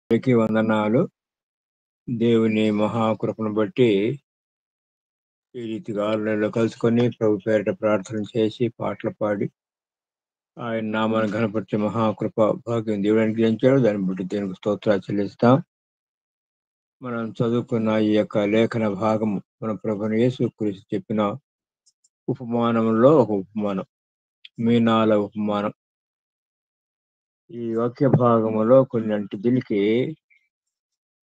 అందరికీ వందనాలు. దేవుని మహాకృపను బట్టి ఈ రీతిగా 6 నెలలు కలుసుకొని ప్రభు పేరిట ప్రార్థన చేసి పాటలు పాడి ఆయన నామాన్ని ఘనపరిచే మహాకృప భాగ్యం దేవుడు అనుగ్రహించాడు. దాన్ని బట్టి దేవునికి స్తోత్రాలు చెల్లిస్తాం. మనం చదువుకున్న ఈ యొక్క లేఖన భాగము మన ప్రభుని యేసుక్రీస్తు చెప్పిన ఉపమానంలో ఒక ఉపమానం, మీనాల ఉపమానం. ఈ వాక్య భాగములో కొన్నింటికి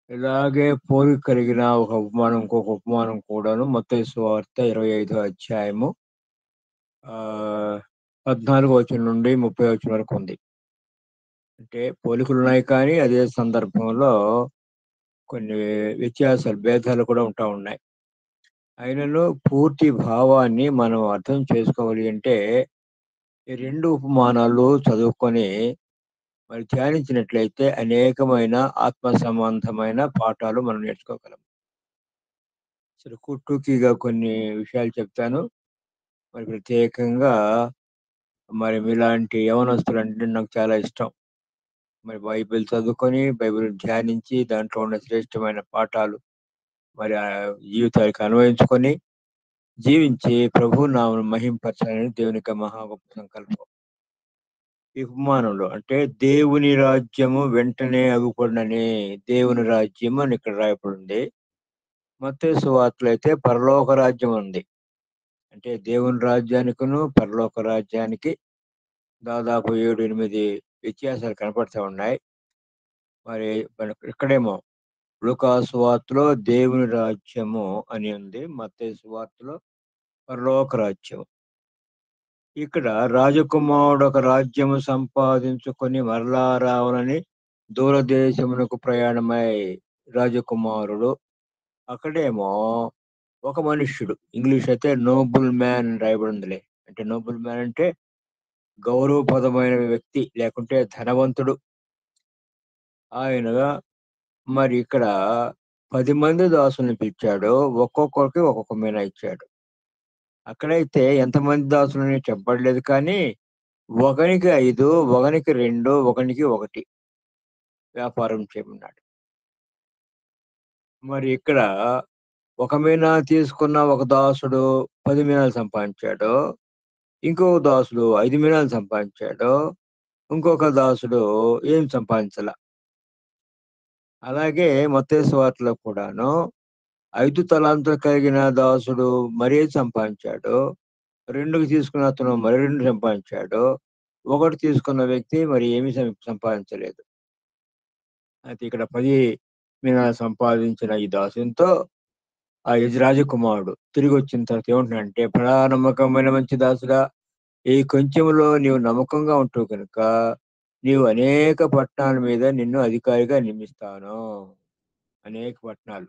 ఇలాగే పోలిక కలిగిన ఒక ఉపమానం, ఇంకొక ఉపమానం కూడాను మత్తయి సువార్త 25వ అధ్యాయము 14వ వచనం నుండి 30వ వచనం వరకు ఉంది. అంటే పోలికలు ఉన్నాయి, కానీ అదే సందర్భంలో కొన్ని వ్యత్యాసాలు, భేదాలు కూడా ఉంటా ఉన్నాయి. అయినను పూర్తి భావాన్ని మనం అర్థం చేసుకోవాలి అంటే ఈ 2 ఉపమానాలు చదువుకొని మరి ధ్యానించినట్లయితే అనేకమైన ఆత్మ సంబంధమైన పాఠాలు మనం నేర్చుకోగలం. అసలు టూకీగా కొన్ని విషయాలు చెప్తాను. మరి ప్రత్యేకంగా మరి మీలాంటి యవనస్తులు అంటే నాకు చాలా ఇష్టం. మరి బైబిల్ చదువుకొని, బైబిల్ ధ్యానించి, దాంట్లో ఉన్న శ్రేష్టమైన పాఠాలు మరి జీవితానికి అన్వయించుకొని జీవించి ప్రభు నామమును మహింపరచాలని దేవుని యొక్క మహా గొప్ప సంకల్పం. ఈ ఉపమానంలో అంటే దేవుని రాజ్యము వెంటనే అగుపడినని, దేవుని రాజ్యము అని ఇక్కడ రాయబడింది. మత్తయి సువార్తలో అయితే పరలోక రాజ్యం ఉంది. అంటే దేవుని రాజ్యానికిను పరలోక రాజ్యానికి దాదాపు 7-8 వ్యత్యాసాలు కనపడతా ఉన్నాయి. మరి ఇక్కడేమో లూకా సువార్తలో దేవుని రాజ్యము అని ఉంది, మత్తయి సువార్తలో పరలోక రాజ్యం. ఇక్కడ రాజకుమారుడు ఒక రాజ్యము సంపాదించుకొని మరలా రావాలని దూరదేశమునకు ప్రయాణమై రాజకుమారుడు. అక్కడేమో ఒక మనుష్యుడు, ఇంగ్లీష్ అయితే నోబుల్ మ్యాన్ రాయబడిందిలే. అంటే నోబుల్ మ్యాన్ అంటే గౌరవప్రదమైన వ్యక్తి, లేకుంటే ధనవంతుడు. ఆయనగా మరి ఇక్కడ 10 మంది దాసుల్ని పిలిచాడు, ఒక్కొక్కరికి ఒక్కొక్క మీనా ఇచ్చాడు. అక్కడైతే ఎంతమంది దాసులని చెప్పబడలేదు, కానీ ఒకనికి 5, ఒకనికి 2, ఒకనికి 1 వ్యాపారం చేయమన్నాడు. మరి ఇక్కడ ఒక మీనా తీసుకున్న ఒక దాసుడు 10 మీనాలు సంపాదించాడు, ఇంకొక దాసుడు 5 మీనాలు సంపాదించాడు, ఇంకొక దాసుడు ఏం సంపాదించాల. అలాగే మత్తయి సువార్తలో కూడాను 5 తలాంతులు కలిగిన దాసుడు మరేది సంపాదించాడు, 2 తీసుకున్న అతను మరి 2 సంపాదించాడు, 1 తీసుకున్న వ్యక్తి మరి ఏమీ సంపాదించలేదు. అయితే ఇక్కడ 10 మీనాలు సంపాదించిన ఈ దాసునితో ఆ రాజకుమారుడు తిరిగి వచ్చిన తర్వాత ఏమంటున్నాడంటే, బడా నమ్మకమైన మంచి దాసుడా, ఈ కొంచెంలో నీవు నమ్మకంగా ఉంటావు కనుక నీవు అనేక పట్టణాల మీద నిన్ను అధికారిగా నియమిస్తాను. అనేక పట్టణాలు,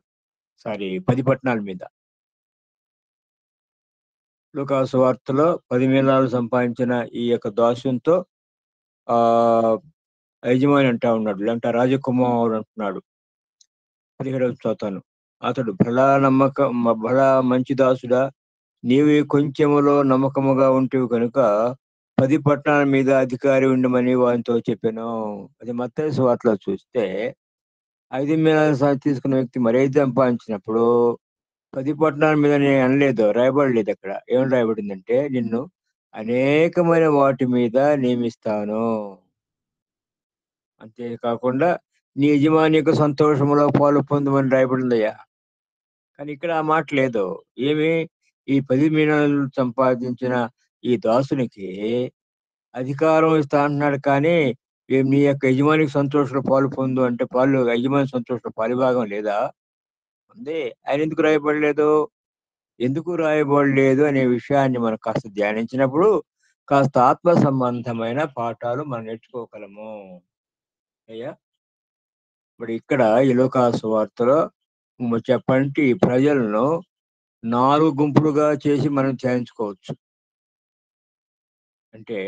10 పట్టణాల మీద. లూకా సువార్తలో 10 మీనాలు సంపాదించిన ఈ యొక్క దాసునితో ఆ యజమాని అంటా ఉన్నాడు, లేదంటే రాజకుమారుడు అంటున్నాడు. 17వ చదువుతాను. అతడు బలా మంచి దాసుడా, నీవు ఈ కొంచెములో నమ్మకముగా ఉంటివి కనుక 10 పట్టణాల మీద అధికారి ఉండమని వానితో చెప్పాను. అది మత్తయి సువార్తలో చూస్తే 5 మీనాలు తీసుకున్న వ్యక్తి మరేది సంపాదించినప్పుడు 10 పట్టణాల మీద నేను అనలేదు, రాయబడలేదు. అక్కడ ఏమని రాయబడిందంటే, నిన్ను అనేకమైన వాటి మీద నియమిస్తాను. అంతేకాకుండా నీ యజమాని యొక్క సంతోషములో పాలు పొందమని రాయబడిందయ్యా. కానీ ఇక్కడ ఆ మాట లేదు. ఏమి, ఈ 10 మీనాలు సంపాదించిన ఈ దాసునికి అధికారం ఇస్తా అంటున్నాడు, కానీ నీ యొక్క యజమానికి సంతోషంలో పాలు పొందు అంటే యజమాని సంతోషంలో పాలుభాగం లేదా? ఉంది. ఆయన ఎందుకు రాయబడలేదు? ఎందుకు రాయబడలేదు అనే విషయాన్ని మనం కాస్త ధ్యానించినప్పుడు కాస్త ఆత్మ సంబంధమైన పాఠాలు మనం నేర్చుకోగలము. అయ్యా, ఇప్పుడు ఇక్కడ ఈ లూకా సువార్తలో చెప్పంటే ఈ ప్రజలను 4 గుంపులుగా చేసి మనం ధ్యానించుకోవచ్చు. అంటే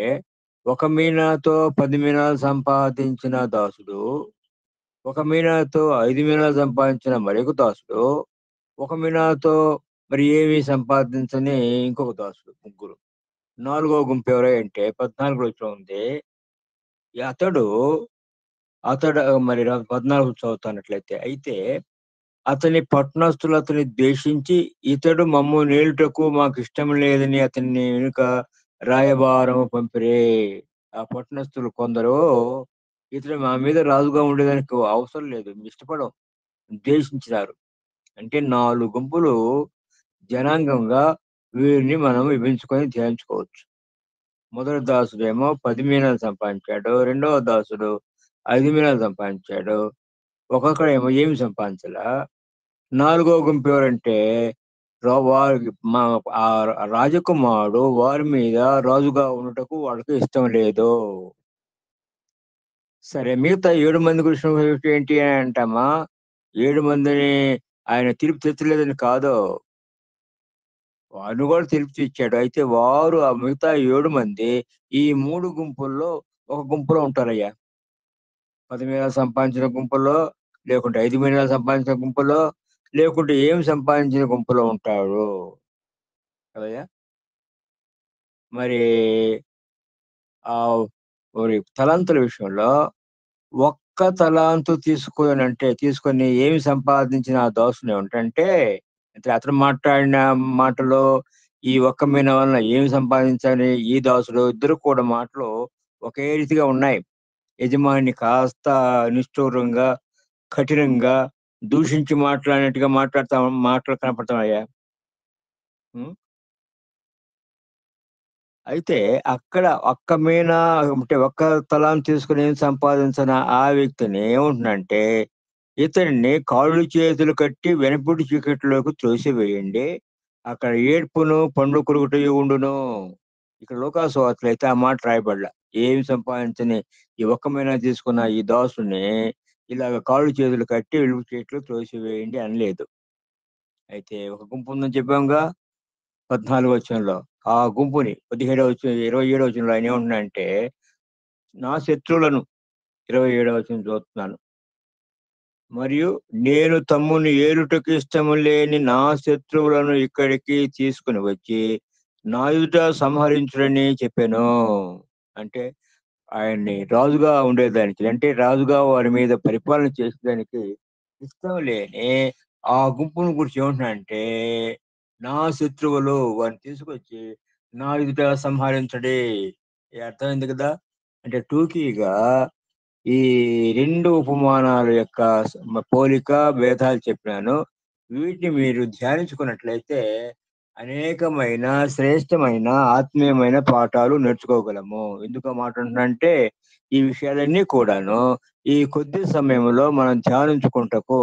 ఒక మీనాతో 10 మీనాలు సంపాదించిన దాసుడు, ఒక మీనాతో 5 మీనాలు సంపాదించిన మరొక దాసుడు, ఒక మీనాతో మరి ఏమీ సంపాదించని ఇంకొక దాసుడు, ముగ్గురు. 4వ గుంపు ఎవరంటే 14వ వచనం ఉంది. అతడు అతడు మరి 14 చదువుతున్నట్లయితే. అయితే అతని పట్టణస్థులు అతన్ని ద్వేషించి, ఇతడు మమ్ము నేలుటకు మాకిష్టం లేదని అతన్ని వెనుక రాయబారము పంపిరి. ఆ పట్టణస్థులు కొందరు ఇతడు మా మీద రాజుగా ఉండేదానికి అవసరం లేదు. ఇష్టపడం. ద్వేషించినారు. అంటే 4 గుంపులు జనాంగంగా వీరిని మనం విభజించుకొని ధ్యానించుకోవచ్చు. మొదటి దాసుడేమో 10 మీనాలు సంపాదించాడు. రెండవ దాసుడు 5 మీనాలు సంపాదించాడు. ఒక్కొక్కడేమో ఏమి సంపాదించలా. నాలుగో గుంపు ఎవరంటే వారికి రాజకుమారుడు వారి మీద రాజుగా ఉండుటకు వాళ్ళకి ఇష్టం లేదు. సరే మిగతా 7 మంది గురించి ఏంటి అని అంటామా? 7 మందిని ఆయన తీర్పు తెచ్చలేదని కాదు. వారిని కూడా తీర్పు తెచ్చాడు. అయితే వారు ఆ మిగతా 7 మంది ఈ 3 గుంపుల్లో ఒక గుంపులో ఉంటారయ్యా. 10 మీనాలు సంపాదించిన గుంపులో, లేకుంటే 5 మీనాలు సంపాదించిన గుంపులో, లేకుంటే ఏమి సంపాదించిన గుంపులో ఉంటారు. కదయ్యా! మరి మరి తలాంతుల విషయంలో ఒక్క తలాంతు తీసుకొని ఏమి సంపాదించిన ఆ దాసుడు ఏమిటంటే, అంటే అతను మాట్లాడిన మాటలు ఈ ఒక్క మీన వలన ఏమి సంపాదించాలి ఈ దాసుడు ఇద్దరు కూడా మాటలు ఒకే రీతిగా ఉన్నాయి. యజమాని కాస్త నిష్ఠూరంగా, కఠినంగా దూషించి మాట్లాడినట్టుగా మాటలు కనపడతామయ్యా. హ్మ్. అయితే అక్కడ ఒక్క మీన అంటే ఒక్క తలాంతు తీసుకొని ఏం సంపాదించిన ఆ వ్యక్తిని ఏమంటున్నానంటే, ఇతడిని కాళ్ళు చేతులు కట్టి వెనపటి చీకటిలోకి త్రోసివేయండి. అక్కడ ఏడ్పును, పండ్లు కొరుకుటయు ఉండును. ఇక్కడ లూకాసు సువార్తలో అయితే ఆ మాట రాయబడల. ఏమి సంపాదించని ఈ ఒక్క మీన తీసుకున్న ఈ దాసుడిని ఇలాగ కాళ్ళు చేతులు కట్టి వెలుగు చీకట్లో త్రోసివేయండి అనలేదు. అయితే ఒక గుంపు ఉందని చెప్పాంగా. 14 వచనంలో. ఆ గుంపుని 27వ వచనంలో ఆయన ఏమంటున్నాడంటే, నా శత్రువులను 27వ వచనం చూస్తున్నాను. మరియు నేను తమ్ముని ఏలుటకు ఇష్టము లేని నా శత్రువులను ఇక్కడికి తీసుకొని వచ్చి, నా ఎదుట సంహరించుడని చెప్పాను. అంటే ఆయన్ని రాజుగా ఉండేదానికి, అంటే రాజుగా వారి మీద పరిపాలన చేసేదానికి ఇష్టం లేని ఆ గుంపును గురించి ఏమంటున్నాడంటే, నా శత్రువులు వారిని తీసుకొచ్చి నా ఎదుట సంహరించడి. అర్థమైంది కదా! అంటే టూకీగా ఈ 2 ఉపమానాల యొక్క పోలిక, భేదాలు చెప్పాను. వీటిని మీరు ధ్యానించుకున్నట్లయితే అనేకమైన శ్రేష్టమైన ఆత్మీయమైన పాఠాలు నేర్చుకోగలము. ఎందుకు ఆ మాట అంటున్నానంటే, ఈ విషయాలన్నీ కూడాను ఈ కొద్ది సమయంలో మనం ధ్యానించుకుంటకు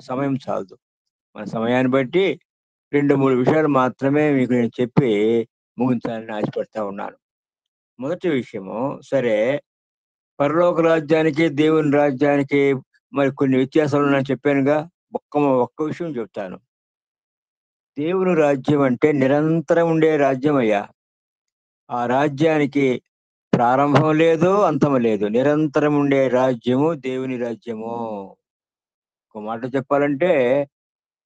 సమయం చాలదు. మన సమయాన్ని బట్టి 2, 3 విషయాలు మాత్రమే మీకు నేను చెప్పి ముగించాలని ఆశపడతా ఉన్నాను. మొదటి విషయము సరే, పరలోక రాజ్యానికి, దేవుని రాజ్యానికి మరి కొన్ని వ్యత్యాసాలున్నాయని చెప్పానుగా. ఒక్క విషయం చెప్తాను. దేవుని రాజ్యం అంటే నిరంతరం ఉండే రాజ్యమయ్యా. ఆ రాజ్యానికి ప్రారంభం లేదు, అంతం లేదు. నిరంతరం ఉండే రాజ్యము దేవుని రాజ్యము. ఒక మాటలో చెప్పాలంటే,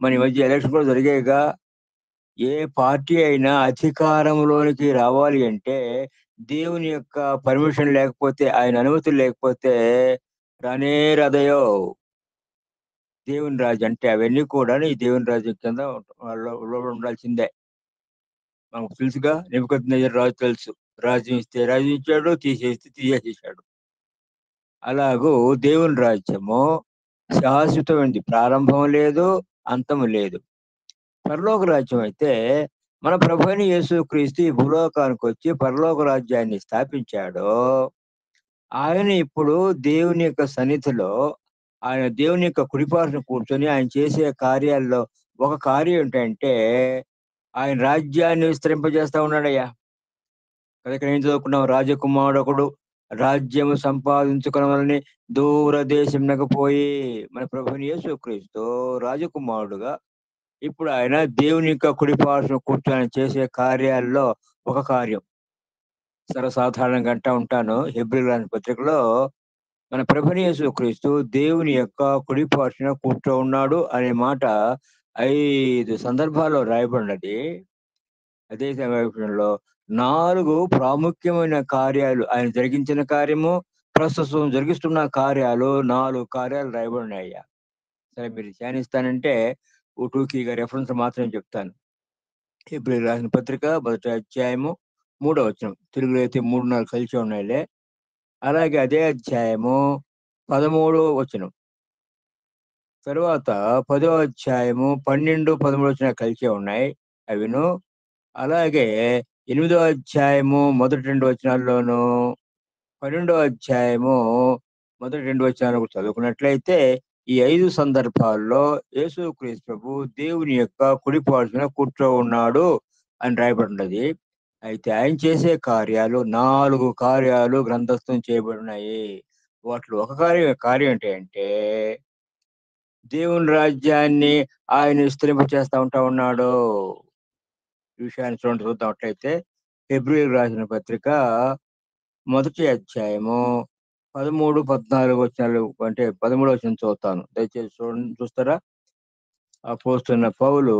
మన ఈ మధ్య ఎలక్షన్ కూడా జరిగాయిగా. ఏ పార్టీ అయినా అధికారంలోనికి రావాలి అంటే, దేవుని యొక్క పర్మిషన్ లేకపోతే, ఆయన అనుమతి లేకపోతే రానే రాదయ్యో! దేవుని రాజ్యం అంటే అవన్నీ కూడాను ఈ దేవుని రాజ్యం కింద లోబడి ఉండాల్సిందే. మనకు తెలుసుగా, నెబుకద్నెజర్ రాజు తెలుసు. రాజ్యం ఇస్తే రాజ్యం ఇచ్చాడు, తీసేస్తే తీసేసేసాడు. అలాగూ దేవుని రాజ్యము శాశ్వతమైనది. ప్రారంభం లేదు, అంతం లేదు. పరలోక రాజ్యం అయితే మన ప్రభువైన యేసుక్రీస్తు ఈ భూలోకానికొచ్చి పరలోక రాజ్యాన్ని స్థాపించాడు. ఆయన ఇప్పుడు దేవుని యొక్క సన్నిధిలో, ఆయన దేవుని యొక్క కుడిపార్శ్వన కూర్చొని ఆయన చేసే కార్యాల్లో ఒక కార్యం ఏంటంటే, ఆయన రాజ్యాన్ని విస్తరింపజేస్తా ఉన్నాడయ్యా. కదా ఇక్కడ ఏం చదువుకున్నాం? రాజకుమారుడొకడు రాజ్యము సంపాదించుకొనవలని దూర దేశమునకు పోయి, మన ప్రభువైన యేసుక్రీస్తు రాజకుమారుడుగా ఇప్పుడు ఆయన దేవుని యొక్క కుడి పార్శ్వన కూర్చొని ఆయన చేసే కార్యాల్లో ఒక కార్యం. సర్వసాధారణంగా అంటా ఉంటాను. హెబ్రీయులకు రాసిన పత్రికలో మన ప్రభువైన యేసుక్రీస్తు దేవుని యొక్క కుడి పార్శ్వన కూర్చోన్నాడు అనే మాట 5 సందర్భాల్లో రాయబడినది. అదే సమయంలో 4 ప్రాముఖ్యమైన కార్యాలు ఆయన జరిగించిన కార్యము, ప్రస్తుతం జరిగిస్తున్న కార్యాలు 4 కార్యాలు రాయబడి ఉన్నాయ్యా. సరే మీరు ధ్యానిస్తానంటే టూకీగా రెఫరెన్స్ మాత్రమే చెప్తాను. హెబ్రీయులకు రాసిన పత్రిక మొదటి అధ్యాయము 3వ వచనం. తెలుగులో అయితే 3, 4 కలిసే ఉన్నాయిలే. అలాగే అదే అధ్యాయము 13వ వచనం. తరువాత 10వ అధ్యాయము 12, 13 వచనాలు కలిసే ఉన్నాయి. అవిను అలాగే 8వ అధ్యాయము మొదటి 2 వచనాల్లోనూ 12వ అధ్యాయము మొదటి 2 వచనాలు చదువుకున్నట్లయితే ఈ 5 సందర్భాల్లో యేసుక్రీస్తు ప్రభు దేవుని యొక్క కుడి పార్శ్వన కూర్చోనున్నాడు అని రాయబడినది. అయితే ఆయన చేసే కార్యాలు 4 కార్యాలు గ్రంథస్థం చేయబడినాయి. వాటిలో ఒక కార్యం ఏంటంటే దేవుని రాజ్యాన్ని ఆయన విస్తరింపచేస్తా ఉన్నాడు. ఈ విషయాన్ని చూద్దామట్లయితే హెబ్రీయులకు రాసిన పత్రిక మొదటి అధ్యాయము 13, 14 వచనాలు అంటే 13వ వచనం చదువుతాను. దయచేసి చూస్తారా? అపోస్తలుడైన పౌలు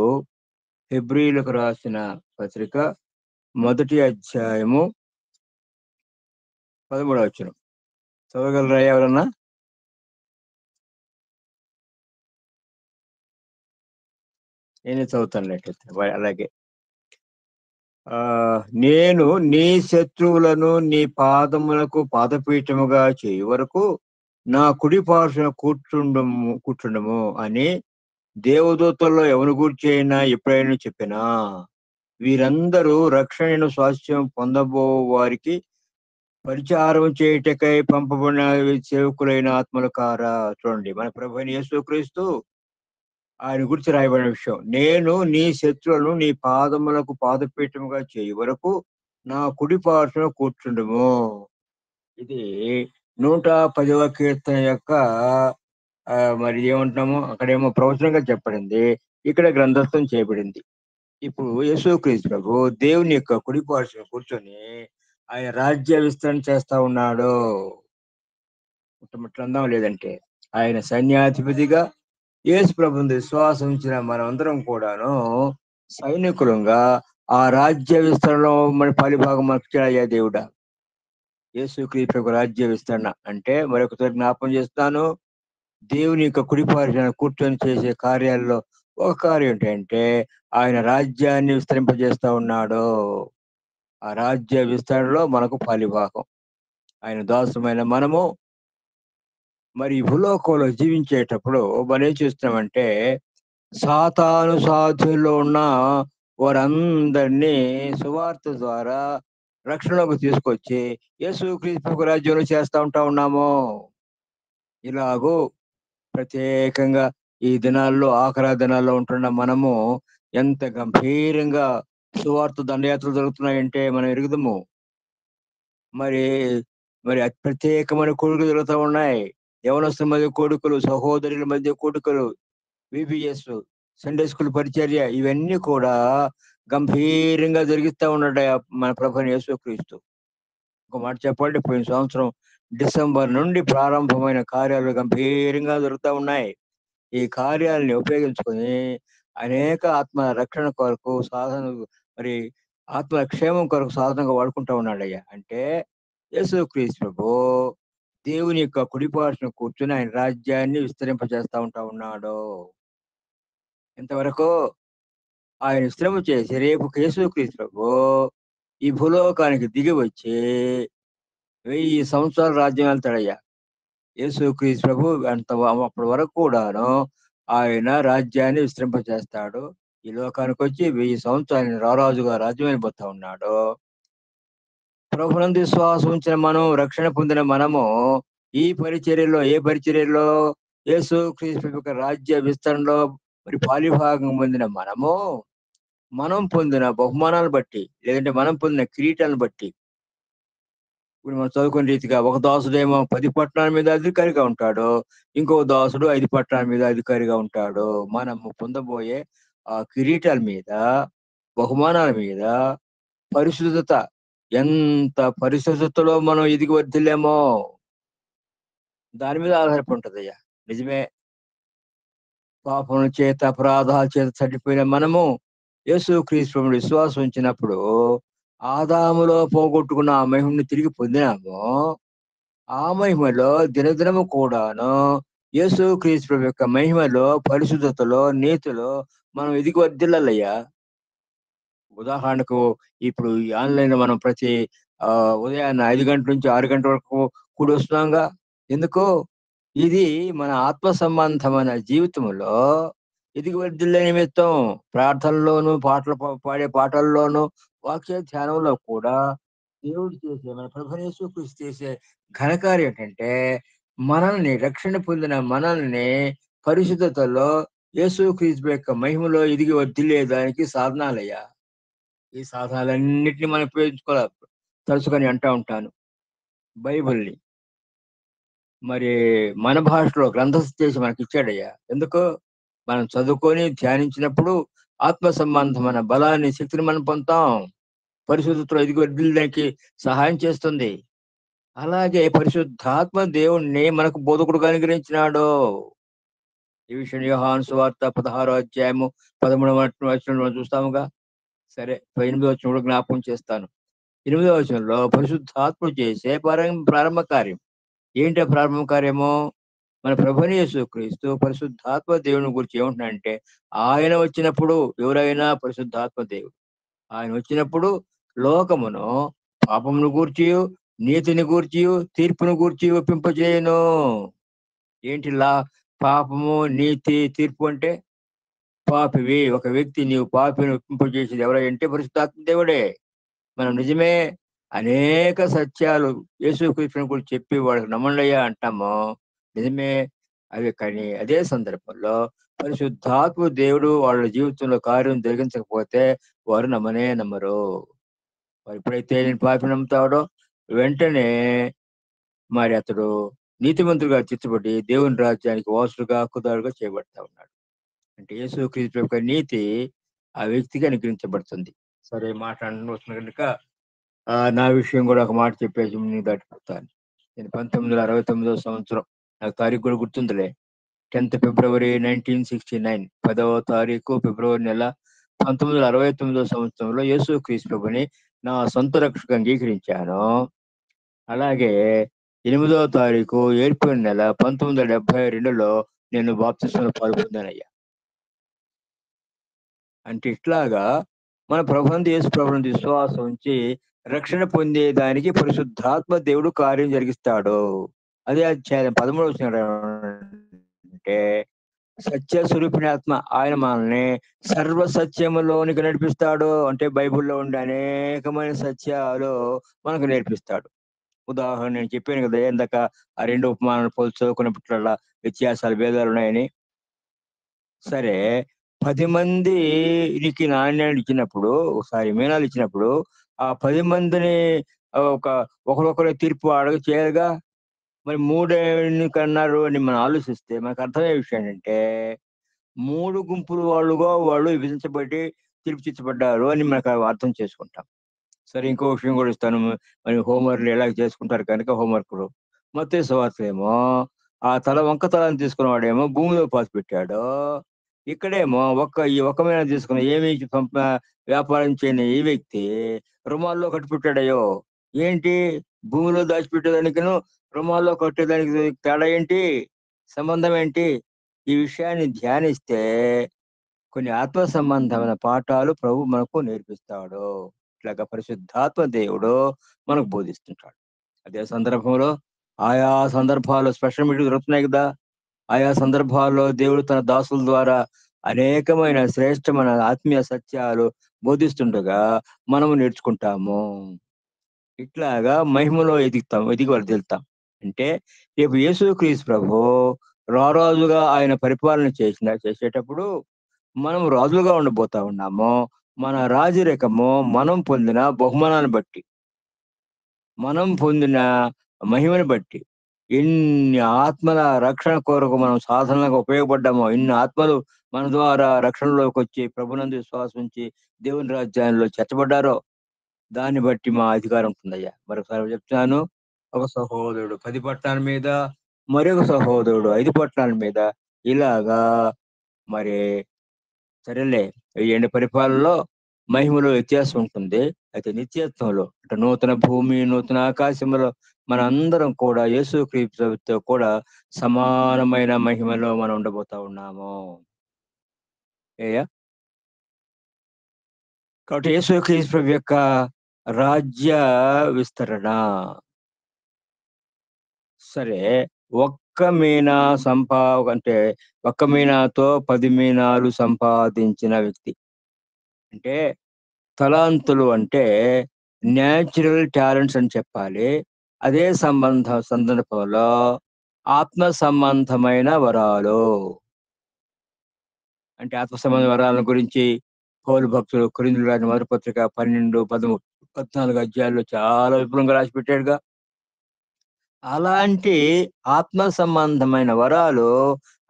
హెబ్రీయులకు రాసిన పత్రిక మొదటి అధ్యాయము 13వ వచనం. చదవగలరా ఎవరన్నా? నేనే చదువుతానులేట్లయితే. అలాగే నేను నీ శత్రువులను నీ పాదములకు పాదపీఠముగా చేయు వరకు నా కుడి పార్శ్వన కూర్చుండము అని దేవదూతల్లో ఎవరి గూర్చి అయినా ఎప్పుడైనా చెప్పినా వీరందరూ రక్షణను స్వాస్థ్యం పొందబో వారికి పరిచారం చేయుటకై పంపబడిన సేవకులైన ఆత్మలు కారా. చూడండి, మన ప్రభువైన యేసుక్రీస్తు ఆయన గురించి రాయబడిన విషయం. నేను నీ శత్రువులను నీ పాదములకు పాదపీఠముగా చేయు వరకు నా కుడి పార్శ్వన కూర్చుండుము. ఇది 110వ కీర్తన యొక్క మరి ఏమంటున్నాము, అక్కడేమో ప్రవచనంగా చెప్పబడింది, ఇక్కడ గ్రంథస్థం చేయబడింది. ఇప్పుడు యేసుక్రీస్తు ప్రభు దేవుని యొక్క కుడి పార్శ్వన కూర్చొని ఆయన రాజ్య విస్తరణ చేస్తా ఉన్నాడు. ముట్టముట్లందాం లేదంటే ఆయన సైన్యాధిపతిగా యేసు ప్రభుని విశ్వాసం ఉంచిన మనమందరం కూడాను సైనికులంగా ఆ రాజ్య విస్తరణలో మన పాలిభాగం మనకు దేవుడా. యేసుక్రీస్తు రాజ్య విస్తరణ అంటే మరొకసారి జ్ఞాపకం చేస్తాను, దేవుని యొక్క కుడి పార్శ్వన కూర్చొని చేసే కార్యాల్లో ఒక కార్యం ఏంటంటే ఆయన రాజ్యాన్ని విస్తరింపజేస్తా ఉన్నాడు. ఆ రాజ్య విస్తరణలో మనకు పాలిభాగం. ఆయన దాసుమైన మనము మరి భూలోకంలో జీవించేటప్పుడు మనం ఏం చేస్తున్నామంటే సాతాను సాధుల్లో ఉన్న వారందరినీ సువార్త ద్వారా రక్షణలోకి తీసుకొచ్చి యేసుక్రీస్తు రాజ్యంలో చేస్తా ఉన్నాము. ఇలాగూ ప్రత్యేకంగా ఈ దినాల్లో ఆఖరి దినాల్లో ఉంటున్న మనము ఎంత గంభీరంగా సువార్త దండయాత్రలు జరుగుతున్నాయంటే మనం ఎరుగుదము. మరి మరి అతి ప్రత్యేకమైన కోరికలు జరుగుతూ ఉన్నాయి. యవనస్తుల మధ్య కోరికలు, సహోదరుల మధ్య కోరికలు, విబిఎస్ సండే స్కూల్ పరిచర్య, ఇవన్నీ కూడా గంభీరంగా జరిగిస్తా ఉన్నాడు మన ప్రభువైన యేసుక్రీస్తు. ఒక మాట చెప్పండి, పోయిన సంవత్సరం డిసెంబర్ నుండి ప్రారంభమైన కార్యాలు గంభీరంగా జరుగుతూ ఉన్నాయి. ఈ కార్యాలని ఉపయోగించుకొని అనేక ఆత్మ రక్షణ కొరకు సాధన, మరి ఆత్మ క్షేమం కొరకు సాధనంగా వాడుకుంటా ఉన్నాడయ్యా. అంటే యేసుక్రీస్తు ప్రభు దేవుని యొక్క కుడి పార్శ్వన కూర్చుని ఆయన రాజ్యాన్ని విస్తరింపజేస్తా ఉన్నాడు. ఇంతవరకు ఆయన విస్తరింప చేసి రేపు యేసుక్రీస్తు ప్రభు ఈ భూలోకానికి దిగి వచ్చి 1000 సంవత్సరాల రాజ్యం వెళ్తాడయ్యా. యేసుక్రీస్తు ప్రభు అప్పటి వరకు కూడాను ఆయన రాజ్యాన్ని విస్తరింపజేస్తాడు. ఈ లోకానికి వచ్చి 1000 సంవత్సరాలు రారాజుగా రాజ్యం వెళ్ళిపోతా ఉన్నాడు. ప్రభునందు విశ్వాసం ఉంచిన మనం, రక్షణ పొందిన మనము ఈ పరిచర్యలో ఏ పరిచర్యలో యేసుక్రీస్తు యొక్క రాజ్య విస్తరణలో మరి పాలిభాగం పొందిన మనము, మనం పొందిన బహుమానాలను బట్టి లేదంటే మనం పొందిన కిరీటాలను బట్టి ఇప్పుడు మనం చదువుకునే రీతిగా ఒక దాసుడేమో 10 పట్టణాల మీద అధికారిగా ఉంటాడు, ఇంకో దాసుడు 5 పట్టణాల మీద అధికారిగా ఉంటాడు. మనము పొందబోయే ఆ కిరీటాల మీద, బహుమానాల మీద పరిశుద్ధత, ఎంత పరిశుద్ధతలో మనం ఎదిగి వర్ధిల్లేమో దాని మీద ఆధారపడి ఉంటదయ్యా. నిజమే, పాపం చేత అపరాధాల చేత చనిపోయిన మనము యేసుక్రీస్తు విశ్వాసం ఉంచినప్పుడు ఆదాములో పోగొట్టుకున్న ఆ మహిమని తిరిగి పొందినాము. ఆ మహిమలో దినదినము కూడాను యేసుక్రీస్తు ప్రభు యొక్క మహిమలో, పరిశుద్ధతలో, నీతిలో మనం ఎదిగి వర్ధిల్లాలయ్యా. ఉదాహరణకు ఇప్పుడు ఈ ఆన్‌లైన్‌లో మనం ప్రతి ఉదయాన్నే 5 గంటల నుంచి 6 గంటల వరకు కూడొస్తున్నాంగా. ఎందుకు? ఇది మన ఆత్మ సంబంధమైన జీవితంలో ఎదిగి వర్ధిల్లే నిమిత్తం. ప్రార్థనలోను, పాటలు పాడే పాటల్లోను, వాక్య ధ్యానంలో కూడా దేవుడు చేసే, మన ప్రభువైన యేసుక్రీస్తు చేసే ఘనకార్యం ఏంటంటే, మనల్ని, రక్షణ పొందిన మనల్ని పరిశుద్ధతలో, యేసుక్రీస్తు యొక్క మహిమలో ఎదిగి వర్ధిల్లేదానికి సాధనాలయ్యా. ఈ సాధనాలన్నిటిని మనం ఉపయోగించుకోవాలి. తరచుగా నేను అంటా ఉంటాను. బైబిల్‌ని మరి మన భాషలో గ్రంథస్థ చేసి మనకిచ్చాడయ్యా. ఎందుకు? మనం చదువుకొని ధ్యానించినప్పుడు ఆత్మ సంబంధమైన బలాన్ని, శక్తిని మనం పొందుతాం. పరిశుద్ధతలో ఎదిగి వర్ధిల్లడానికి సహాయం చేస్తుంది. అలాగే పరిశుద్ధాత్మ దేవుడిని మనకు బోధకుడుగా అనుగ్రహించినాడు. ఈ విషయం యోహాను సువార్త 16 అధ్యాయము 13వ వచనంలో మనం చూస్తాముగా. సరే, 8వ వచనం కూడా జ్ఞాపకం చేస్తాను. 8వ వచనంలో పరిశుద్ధాత్ముడు చేసే ప్రారంభ కార్యం. ఏంటి ఆ ప్రారంభ కార్యము? మన ప్రభువైన యేసుక్రీస్తు పరిశుద్ధాత్మ దేవుని గురించి ఏమంటున్నాడంటే, ఆయన వచ్చినప్పుడు, ఎవరైనా పరిశుద్ధాత్మ దేవుడు. ఆయన వచ్చినప్పుడు లోకమును పాపమును గూర్చియు, నీతిని గూర్చియు, తీర్పును గూర్చి ఒప్పింపజేయును. ఏంటిలా పాపము, నీతి, తీర్పు అంటే? పాపివి ఒక వ్యక్తి, నీవు పాపిని ఒప్పింపజేసేది ఎవరంటే పరిశుద్ధాత్మ దేవుడే. మనం నిజమే అనేక సత్యాలు యేసుక్రీస్తుని గురించి చెప్పి వాళ్ళకి నమ్మండయ్యా అంటాము. నిజమే. అవి కానీ అదే సందర్భంలో పరిశుద్ధాత్మ దేవుడు వాళ్ళ జీవితంలో కార్యం జరిగించకపోతే వారు నమ్మనే నమ్మరు. వారు ఎప్పుడైతే నేను పాపిని నమ్ముతాడో వెంటనే మరి అతడు నీతిమంతుడుగా తీర్చబడి దేవుని రాజ్యానికి వారసుడుగా, హక్కుదారుడుగా చేయబడతా ఉన్నాడు. అంటే యేసుక్రీస్తు యొక్క నీతి ఆ వ్యక్తికి అనుగ్రహించబడుతుంది. సరే, మాట్లాడను వస్తుంది కనుక నా విషయం కూడా ఒక మాట చెప్పేసి నేను దాటిపోతాను. నేను 1969వ సంవత్సరం, నాకు తారీఖు కూడా గుర్తుందిలే. 10th ఫిబ్రవరి 1969, 10వ తారీఖు ఫిబ్రవరి నెల 1969వ సంవత్సరంలో యేసుక్రీస్తు ప్రభుని నా సొంత రక్షకుడిగా అంగీకరించాను. అలాగే 8వ తారీఖు ఏప్రిల్ నెల 1972లో నేను బాప్తిస్మాలో పాల్గొన్నానయ్యా. అంటే ఇట్లాగా మన ప్రభువునందు యేసు ప్రభువునందు విశ్వాసం ఉంచి రక్షణ పొందేదానికి పరిశుద్ధాత్మ దేవుడు కార్యం జరిగిస్తాడు. అదే అధ్యాయం 13వ వచనం అంటే, సత్య స్వరూపిణి ఆత్మ ఆయన మనల్ని సర్వ సత్యములోనికి నడిపిస్తాడు. అంటే బైబిల్‌లో ఉండే అనేకమైన సత్యాలు మనకు నేర్పిస్తాడు. ఉదాహరణ నేను చెప్పాను కదా ఇందాక, ఆ 2 ఉపమానాలు పోల్చి చదువుకున్నప్పుడల్లా వ్యత్యాసాలు, భేదాలున్నాయని. సరే, 10 మందికి నాణ్యాలు ఇచ్చినప్పుడు, సారీ మీనాలు ఇచ్చినప్పుడు, ఆ 10 మందిని ఒక ఒకరొకరు తీర్పు చేయాలిగా. మరి 3 ఎందుకన్నారు అని మనం ఆలోచిస్తే మనకు అర్థమయ్యే విషయం ఏంటంటే, 3 గుంపుల వాళ్ళు విభజించబడి తీర్పు తీర్చబడ్డారు అని మనకు అర్థం చేసుకుంటాం. సరే, ఇంకో విషయం కూడా ఇస్తాను. మరి హోంవర్క్‌లు ఎలాగ చేసుకుంటారు కనుక హోంవర్క్‌లు. మత్తయి సువార్తేమో ఆ తలాన్ని తీసుకున్నవాడేమో భూమిలో పాతిపెట్టాడు. ఇక్కడేమో ఈ ఒక్క మీన తీసుకున్న ఏమి వ్యాపారం చేయని ఈ వ్యక్తి రుమాల్లో కట్టిపెట్టాడయ్యో! ఏంటి? భూమిలో దాచిపెట్టేదానికిను, రుమాల్లో కట్టేదానికి తేడా ఏంటి? సంబంధం ఏంటి? ఈ విషయాన్ని ధ్యానిస్తే కొన్ని ఆత్మ సంబంధమైన పాఠాలు ప్రభు మనకు నేర్పిస్తాడు. ఇట్లాగా పరిశుద్ధాత్మ దేవుడు మనకు బోధిస్తుంటాడు. అదే సందర్భంలో ఆయా సందర్భాల్లో స్పెషల్ మీటింగ్స్ జరుగుతున్నాయి కదా! ఆయా సందర్భాల్లో దేవుడు తన దాసుల ద్వారా అనేకమైన శ్రేష్టమైన ఆత్మీయ సత్యాలు బోధిస్తుండగా మనము నేర్చుకుంటాము. ఇట్లాగా మహిమలో ఎదిగి వర్ధిల్తాం. అంటే రేపు యేసుక్రీస్తు ప్రభువు రారాజుగా ఆయన పరిపాలన చేసేటప్పుడు మనం రాజులుగా ఉండబోతా ఉన్నాము. మన రాజరికము మనం పొందిన బహుమానాన్ని బట్టి, మనం పొందిన మహిమను బట్టి, ఎన్ని ఆత్మల రక్షణ కొరకు మనం సాధనలుగా ఉపయోగపడ్డామో, ఎన్ని ఆత్మలు మన ద్వారా రక్షణలోకొచ్చి ప్రభునందు విశ్వాసం ఉంచి దేవుని రాజ్యాల్లో చేర్చబడ్డారో, దాన్ని బట్టి మా అధికారం ఉంటుందయ్యా. మరొకసారి చెప్తున్నాను. ఒక సహోదరుడు 10 పట్టణాల మీద, మరొక సహోదరుడు 5 పట్టణాల మీద, ఇలాగా మరి సరేలే, ఈ ఎండ పరిపాలనలో మహిమలో వ్యత్యాసం ఉంటుంది. అయితే నిత్యత్వంలో అంటే నూతన భూమి, నూతన ఆకాశంలో మనందరం కూడా యేసుక్రీస్తుతో కూడా సమానమైన మహిమలో మనం ఉండబోతా ఉన్నాము. ఏయ కాబట్టి యేసుక్రీస్తు ప్రభు యొక్క రాజ్య విస్తరణ. సరే, ఒక్క మీనా అంటే ఒక్క మీనాతో 10 మీనాలు సంపాదించిన వ్యక్తి. అంటే తలాంతులు అంటే నేచురల్ టాలెంట్స్ అని చెప్పాలి. అదే సందర్భంలో ఆత్మ సంబంధమైన వరాలు. అంటే ఆత్మ సంబంధ వరాల గురించి పౌలు భక్తుడు కొరింథీయులకు రాసిన మొదటి పత్రిక 12, 13, 14 అధ్యాయాల్లో చాలా విపులంగా రాసిపెట్టాడుగా. అలాంటి ఆత్మ సంబంధమైన వరాలు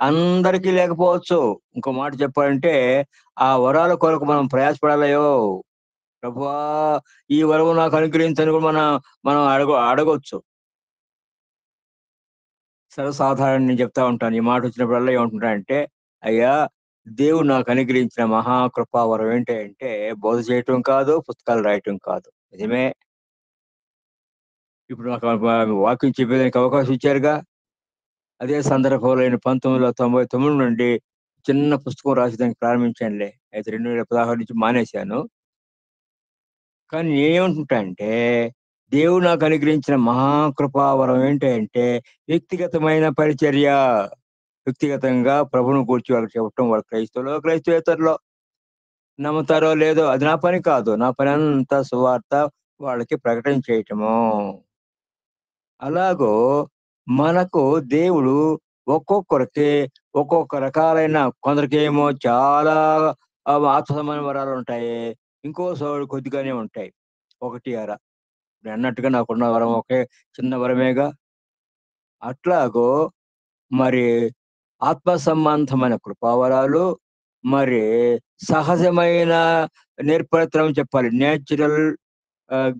అందరికీ లేకపోవచ్చు. ఇంకో మాట చెప్పాలంటే, ఆ వరాల కొరకు మనం ప్రయాసపడాలయ్యో! ప్రభువా! ఈ వరము నాకు అనుగ్రహించని కూడా మనం అడగొచ్చు. సర్వసాధారణంగా నేను చెప్తా ఉంటాను. ఈ మాట వచ్చినప్పుడల్లా ఏమంటుంటానంటే, అయ్యా! దేవుడు నాకు అనుగ్రహించిన మహా కృపా వరం ఏంటి అంటే, బోధ చేయటం కాదు, పుస్తకాలు రాయటం కాదు. నిజమే. ఇప్పుడు నాకు వాక్యం చెప్పేదానికి అవకాశం ఇచ్చారుగా. అదే సందర్భంలో నేను 1999 నుండి చిన్న పుస్తకం రాసేదానికి ప్రారంభించానులే. అయితే 2016 నుంచి మానేశాను. కానీ నేనేమంటుంటా అంటే, దేవుడు నాకు అనుగ్రహించిన మహాకృపా వరం ఏంటి అంటే, వ్యక్తిగతమైన పరిచర్య. వ్యక్తిగతంగా ప్రభువుని గూర్చి వాళ్ళకి చెప్పటం. వాళ్ళు క్రైస్తవులో, క్రైస్తవేతరులో నమ్ముతారో లేదో అది నా పని కాదు. నా పనంతా సువార్త వాళ్ళకి ప్రకటన చేయటము. అలాగూ మనకు దేవుడు ఒక్కొక్కరికి ఒక్కొక్క రకాలైన కొందరికేమో చాలా ఆత్మ సంబంధ వరాలుంటాయి. ఇంకో సోడు కొద్దిగానే ఉంటాయి. 1, 2 మీరన్నట్టుగా నాకున్న వరం ఒకే చిన్న వరమేగా. అట్లాగూ మరి ఆత్మ సంబంధమైన కృపావరాలు, మరి సహజమైన నేర్పరితనం చెప్పాలి. Natural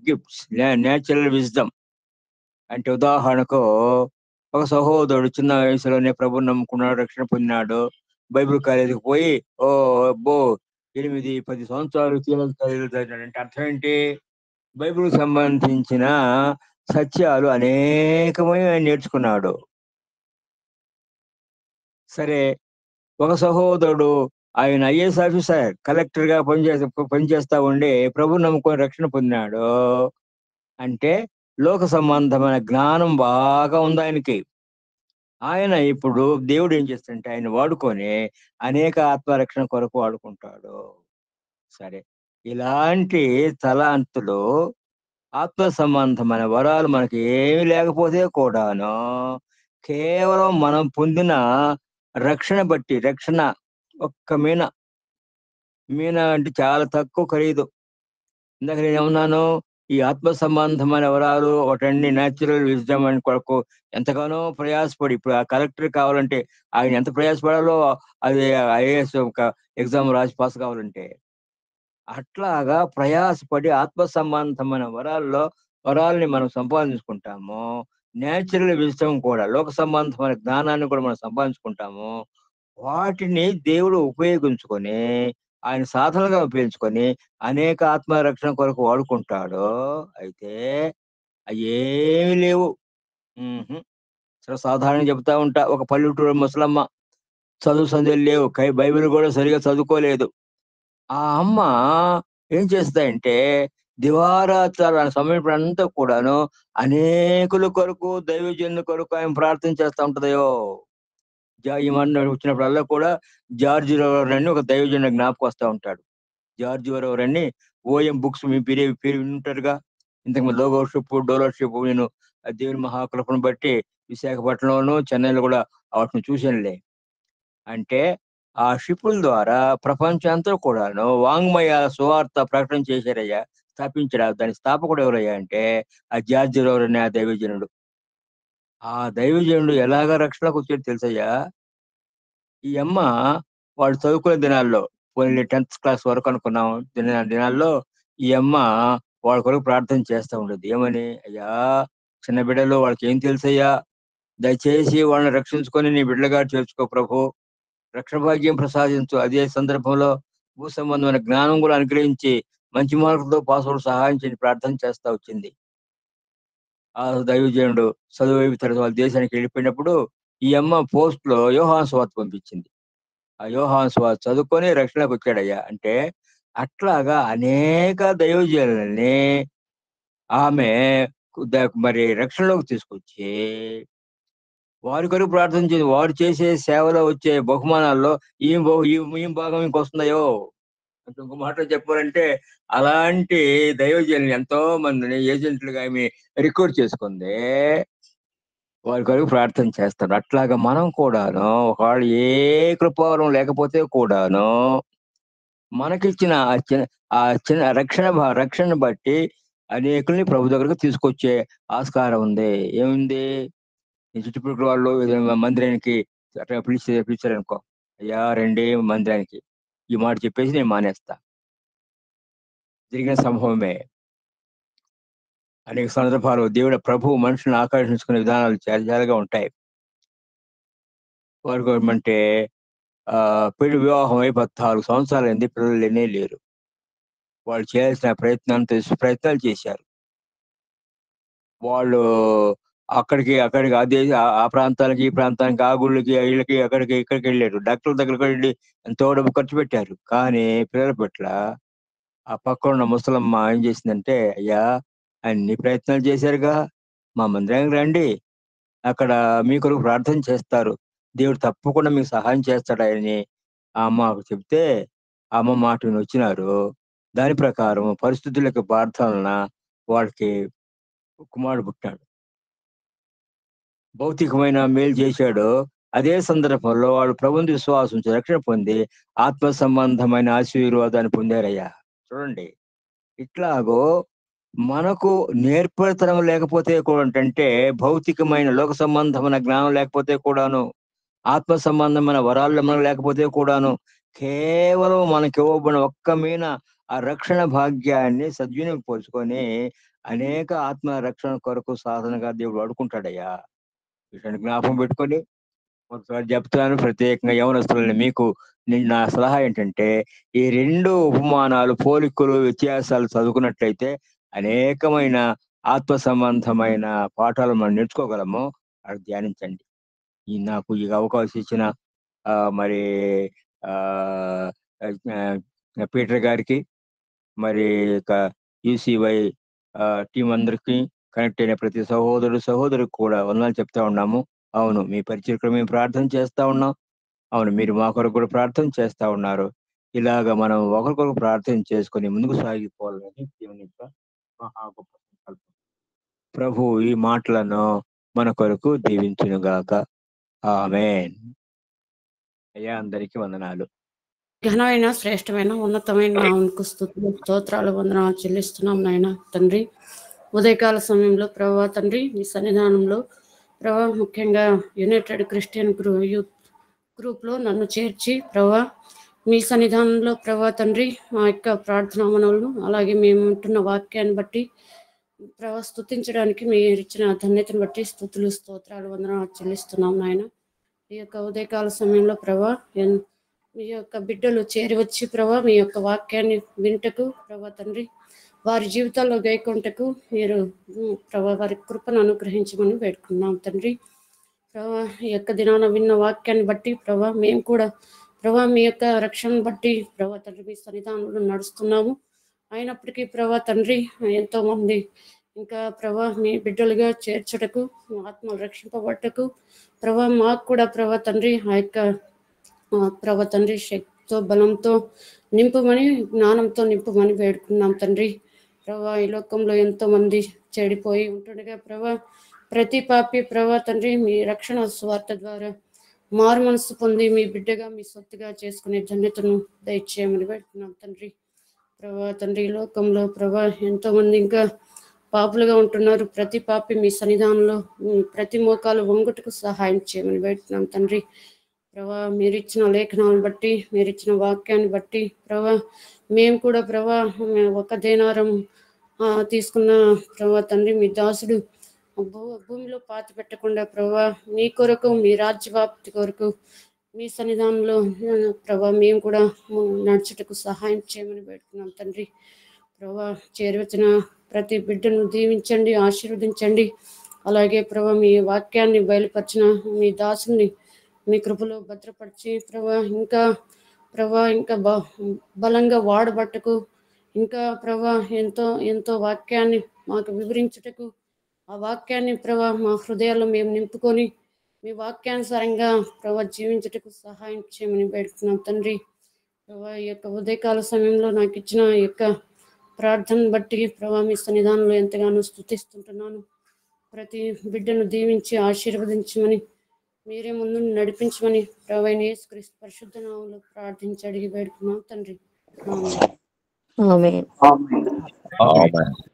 gifts. Natural wisdom. అంటే ఉదాహరణకు ఒక సహోదరుడు చిన్న వయసులోనే ప్రభువుని నమ్ముకున్నాడు, రక్షణ పొందినాడు. బైబిల్ కాలేజీకి పోయి అబ్బో! 8, 10 సంవత్సరాలు తీవ్ర చదువులు చదివినాడంటే అర్థం ఏంటి? బైబిల్‌కి సంబంధించిన సత్యాలు అనేకమైనవి ఆయన నేర్చుకున్నాడు. సరే, ఒక సహోదరుడు ఆయన ఐఏఎస్ ఆఫీసర్, కలెక్టర్‌గా పనిచేస్తా ఉండి ప్రభువుని నమ్ముకొని రక్షణ పొందినాడు. అంటే లోక సంబంధమైన జ్ఞానం బాగా ఉందాయనకి. ఆయన ఇప్పుడు దేవుడు ఏం చేస్తాడంటే ఆయన్ని వాడుకొని అనేక ఆత్మరక్షణ కొరకు వాడుకుంటాడు. సరే. ఇలాంటి తలాంతులు, ఆత్మ సంబంధమైన వరాలు మనకి ఏమి లేకపోతే కూడాను, కేవలం మనం పొందిన రక్షణ బట్టి ఒక్క మీన అంటే చాలా తక్కువ ఖరీదు. ఇందాక నేనేమన్నాను? ఈ ఆత్మ సంబంధమైన వరాలు ఒకటండి నేచురల్ విజ్డమ్ అని కొరకు ఎంతగానో ప్రయాసపడి ఇప్పుడు ఆ కలెక్టర్ కావాలంటే ఆయన ఎంత ప్రయాసపడాలో అది ఐఏఎస్ ఒక ఎగ్జామ్ రాసి పాస్ కావాలంటే. అట్లాగా ప్రయాసపడి ఆత్మ సంబంధమైన వరాల్ని మనం సంపాదించుకుంటాము. నేచురల్ విజ్డమ్ కూడా లోక సంబంధమైన జ్ఞానాన్ని కూడా మనం సంపాదించుకుంటాము. వాటిని దేవుడు ఉపయోగించుకొని, ఆయన సాధనలుగా ఉపయోగించుకొని అనేక ఆత్మరక్షణ కొరకు వాడుకుంటాడు. అయితే అయ్యేమి లేవు. హుహు. సర్వసాధారణంగా చెప్తా ఉంటా. ఒక పల్లెటూరు ముసలమ్మ. చదువు సంధ్యలు లేవు. బైబిల్ గూడా సరిగ్గా చదువుకోలేదు. ఆ అమ్మ ఏం చేస్తదంటే దివారాత్రాలు ఆ సమయమంతా కూడాను అనేకుల కొరకు, దైవజనుల కొరకు ఆమె ప్రార్థన చేస్తా ఉంటదయో! ఈ మాట వచ్చినప్పుడల్లా కూడా జార్జ్ రవర్ అని ఒక దైవజనుడు జ్ఞాపకం వస్తా ఉంటాడు. జార్జ్ రవర్ అని ఓఎం బుక్స్ మీ పేరు వినుంటారుగా. ఇంతకుముందు డోలోషిప్ నేను దేవుని మహాకృపను బట్టి విశాఖపట్నంలోను, చెన్నైలో కూడా వాటిని చూశానులే. అంటే ఆ షిప్పుల ద్వారా ప్రపంచమంతా కూడాను వాంగ్మయ సువార్త ప్రకటన చేశారయ్యా. స్థాపించాడు. దాని స్థాపకుడు ఎవరయ్యా అంటే ఆ జార్జ్ రవర్ అనే ఆ దైవజనుడు. ఆ దైవజనుడు ఎలాగా రక్షణకొచ్చాడో తెలుసయ్యా? ఈ అమ్మ వాళ్ళు చదువుకునే దినాల్లో పోనీలే 10థ్ క్లాస్ వరకు అనుకున్నాం. దినాల్లో ఈ అమ్మ వాళ్ళ కొరకు ప్రార్థన చేస్తా ఉండేది. ఏమని? "అయ్యా! చిన్న బిడ్డలు వాళ్ళకేం తెలుసయ్యా? దయచేసి వాళ్ళని రక్షించుకొని నీ బిడ్డలుగా చేర్చుకో ప్రభు. రక్షణ భాగ్యం ప్రసాదించు." అదే సందర్భంలో భూ సంబంధమైన జ్ఞానం కూడా అనుగ్రహించి మంచి మార్కులతో పాస్ అవడం సహాయం చేయని ప్రార్థన చేస్తా వచ్చింది. ఆ దైవజనుడు చదువు అయిపోయిన తర్వాత వాళ్ళ దేశానికి వెళ్ళిపోయినప్పుడు ఈ అమ్మ పోస్ట్ లో యోహాను సువార్త పంపించింది. ఆ యోహాను సువార్త చదువుకొని రక్షణకు వచ్చాడయ్యా. అంటే అట్లాగా అనేక దైవజనులని ఆమె మరి రక్షణలోకి తీసుకొచ్చి వారి కొరకు ప్రార్థన చేసి వారు చేసే సేవలో వచ్చే బహుమానాల్లో ఈమె భాగం ఇంకొస్తుందయో. ఇంకొక మాటలో చెప్పాలంటే అలాంటి దైవజనులు ఎంతో మందిని ఏజెంట్లుగా ఆమె రిక్రూట్ చేసుకుంది. వారి కొరకు ప్రార్థన చేస్తారు. అట్లాగా మనం కూడాను ఒకవేళ ఏ కృపావరం లేకపోతే కూడాను మనకిచ్చిన ఆ చిన్న రక్షణ బట్టి అనేకుల్ని ప్రభు దగ్గరకు తీసుకొచ్చే ఆస్కారం ఉంది. ఏముంది? నీ చుట్టుపక్కల వాళ్ళు ఏదైనా మందిరానికి అట్లా పిలిచారనుకో, అయ్యా రండి మందిరానికి, ఈ మాట చెప్పేసి నేను మానేస్తా. జరిగిన సంభవమే. అనేక సందర్భాలు దేవుడు ప్రభువు మనుషులను ఆకర్షించుకునే విధానాలు చాలా ఉంటాయి. వారు అంటే పెళ్లి వివాహం అయి 14 సంవత్సరాలైంది, పిల్లలు లేనే లేరు. వాళ్ళు చేయాల్సిన ప్రయత్నాలు చేశారు. వాళ్ళు అక్కడికి ఆ ప్రాంతానికి, ఈ ప్రాంతానికి, ఆ గుళ్ళకి, ఇళ్ళకి, ఇక్కడికి వెళ్ళారు. డాక్టర్ల దగ్గరికి వెళ్ళి ఎంతో డబ్బు ఖర్చు పెట్టారు. కానీ పిల్లల పట్ల ఆ పక్కన ఉన్న ముసలమ్మ ఏం చేసిందంటే, అయ్యా అన్ని ప్రయత్నాలు చేశారుగా, మా మందిరానికి రండి, అక్కడ మీ కొరకు ప్రార్థన చేస్తారు, దేవుడు తప్పకుండా మీకు సహాయం చేస్తాడని ఆ అమ్మకు చెప్తే ఆ అమ్మ మాట విని వచ్చినారు. దాని ప్రకారం పరిస్థితుల యొక్క ప్రార్థనల వాళ్ళకి కుమారుడు పుట్టాడు. భౌతికమైన మేలు చేశాడు. అదే సందర్భంలో వాడు ప్రభువుని విశ్వాసం ఉంచి రక్షణ పొంది ఆత్మ సంబంధమైన ఆశీర్వాదాన్ని పొందారయ్యా. చూడండి. ఇట్లాగో మనకు నేర్పరితనం లేకపోతే కూడా అంటే భౌతికమైన లోక సంబంధమైన జ్ఞానం లేకపోతే కూడాను, ఆత్మ సంబంధమైన వరాలు మనకు లేకపోతే కూడాను, కేవలం మనకి ఇవ్వబడిన ఒక్క మీన ఆ రక్షణ భాగ్యాన్ని సద్వినియోగపరుచుకొని అనేక ఆత్మ రక్షణ కొరకు సాధనగా దేవుడు వాడుకుంటాడయ్యా. వీటిని జ్ఞాపకం పెట్టుకొని ఒకసారి చెప్తాను ప్రత్యేకంగా యవనస్తులని మీకు. నా సలహా ఏంటంటే ఈ 2 ఉపమానాలు, పోలికలు, వ్యత్యాసాలు చదువుకున్నట్లయితే అనేకమైన ఆత్మ సంబంధమైన పాఠాలు మనం నేర్చుకోగలము. అది ధ్యానించండి. నాకు ఈ అవకాశం ఇచ్చిన మరి పీటర్ గారికి, మరి యూసీవై టీం అందరికి, కనెక్ట్ అయిన ప్రతి సహోదరికి కూడా వందనాలు చెప్తా ఉన్నాము. అవును, మీ పరిచయకు మేము ప్రార్థన చేస్తా ఉన్నాం. అవును, మీరు మా కొరకు కూడా ప్రార్థన చేస్తా ఉన్నారు. ఇలాగ మనం ఒకరికొరకు ప్రార్థన చేసుకొని ముందుకు సాగిపోవాలని దేవుని యొక్క మహా గొప్ప సంకల్పం. ప్రభు ఈ మాటలను మన కొరకు దీవించునుగాక. ఆమేన్. అయ్యా అందరికీ వందనాలు. ఘనమైన, శ్రేష్టమైన, ఉన్నతమైన నామమునకు స్తుతులు, స్తోత్రాలు, వందనాలు చెల్లిస్తున్నాం నాయన తండ్రి. ఉదయకాల సమయంలో ప్రభా తండ్రి మీ సన్నిధానంలో ప్రభా ముఖ్యంగా యునైటెడ్ క్రిస్టియన్ యూత్ గ్రూప్లో నన్ను చేర్చి ప్రభా మీ సన్నిధానంలో ప్రభా తండ్రి మా యొక్క ప్రార్థనా మనవులను అలాగే మేము ఉంటున్న వాక్యాన్ని బట్టి ప్రభా స్తుతించడానికి మీరు ఇచ్చిన ధన్యతను బట్టి స్తుతులు, స్తోత్రాలు, వందనాలు చెల్లిస్తున్నాం నాయన. ఈ యొక్క ఉదయకాల సమయంలో ప్రభా మీ యొక్క బిడ్డలు చేరి వచ్చి ప్రభా మీ యొక్క వాక్యాన్ని వింటకు ప్రభా తండ్రి వారి జీవితాల్లో గైకొంటకు మీరు ప్రభా వారి కృపను అనుగ్రహించమని వేడుకున్నాం తండ్రి. ప్రభా ఈ యొక్క దినాన విన్న వాక్యాన్ని బట్టి ప్రభా మేము కూడా ప్రభా మీ యొక్క రక్షణను బట్టి ప్రభా తండ్రి మీ సన్నిధానంలో నడుస్తున్నాము. అయినప్పటికీ ప్రభా తండ్రి ఎంతోమంది ఇంకా ప్రభా మీ బిడ్డలుగా చేర్చటకు, ఆత్మలు రక్షింపబట్టకు ప్రభా మాకు కూడా ప్రభా తండ్రి ఆ యొక్క ప్రభా తండ్రి శక్తితో, బలంతో నింపమని, జ్ఞానంతో నింపమని వేడుకున్నాం తండ్రి. ప్రభా ఈ లోకంలో ఎంతో మంది చెడిపోయి ఉంటుండగా ప్రభా ప్రతి పాపి ప్రభా తండ్రి మీ రక్షణ స్వార్థ ద్వారా మారు మనసు పొంది మీ బిడ్డగా మీ సొత్తుగా చేసుకునే ధన్యతను దయచేయమని వేడుకున్నాం తండ్రి. ప్రభా తండ్రి ఈ లోకంలో ప్రభా ఎంతో మంది ఇంకా పాపులుగా ఉంటున్నారు. ప్రతి పాపి మీ సన్నిధానంలో ప్రతి మోకాలు వంగుటకు సహాయం చేయమని వేడుకున్నాం తండ్రి. ప్రభా మీరిచ్చిన లేఖనాలను బట్టి, మీరిచ్చిన వాక్యాన్ని బట్టి ప్రభా మేము కూడా ప్రభా ఒక దేనారం తీసుకున్న ప్రభా తండ్రి మీ దాసుడు భూమిలో పాతి పెట్టకుండా ప్రభా మీ కొరకు, మీ రాజ్యవ్యాప్తి కొరకు మీ సన్నిధానంలో ప్రభా మేము కూడా నడుచుటకు సహాయం చేయమని పెడుతున్నాం తండ్రి. ప్రభా చేరువచ్చిన ప్రతి బిడ్డను దీవించండి, ఆశీర్వదించండి. అలాగే ప్రభా మీ వాక్యాన్ని బయలుపరిచిన మీ దాసుని మీ కృపలో భద్రపరిచి ప్రభా ఇంకా బలంగా వాడబట్టకు, ఇంకా ప్రభా ఎంతో ఎంతో వాక్యాన్ని మాకు వివరించుటకు, ఆ వాక్యాన్ని ప్రభా మా హృదయాల్లో మేము నింపుకొని మీ వాక్యానుసారంగా ప్రభా జీవించుటకు సహాయం చేయమని పెడుతున్నాం తండ్రి. ప్రభా ఈ యొక్క ఉదయకాల సమయంలో నాకు ఇచ్చిన ఈ యొక్క ప్రార్థన బట్టి ప్రభా మీ సన్నిధానంలో ఎంతగానో స్తుతిస్తుంటున్నాను. ప్రతి బిడ్డను దీవించి ఆశీర్వదించమని, మీరే ముందు నడిపించమని ప్రభు యేసుక్రీస్తు పరిశుద్ధ నామములో ప్రార్థించి అడిగి పెడుతున్నాం తండ్రి. ఆమేన్. ఆమేన్. ఆమేన్.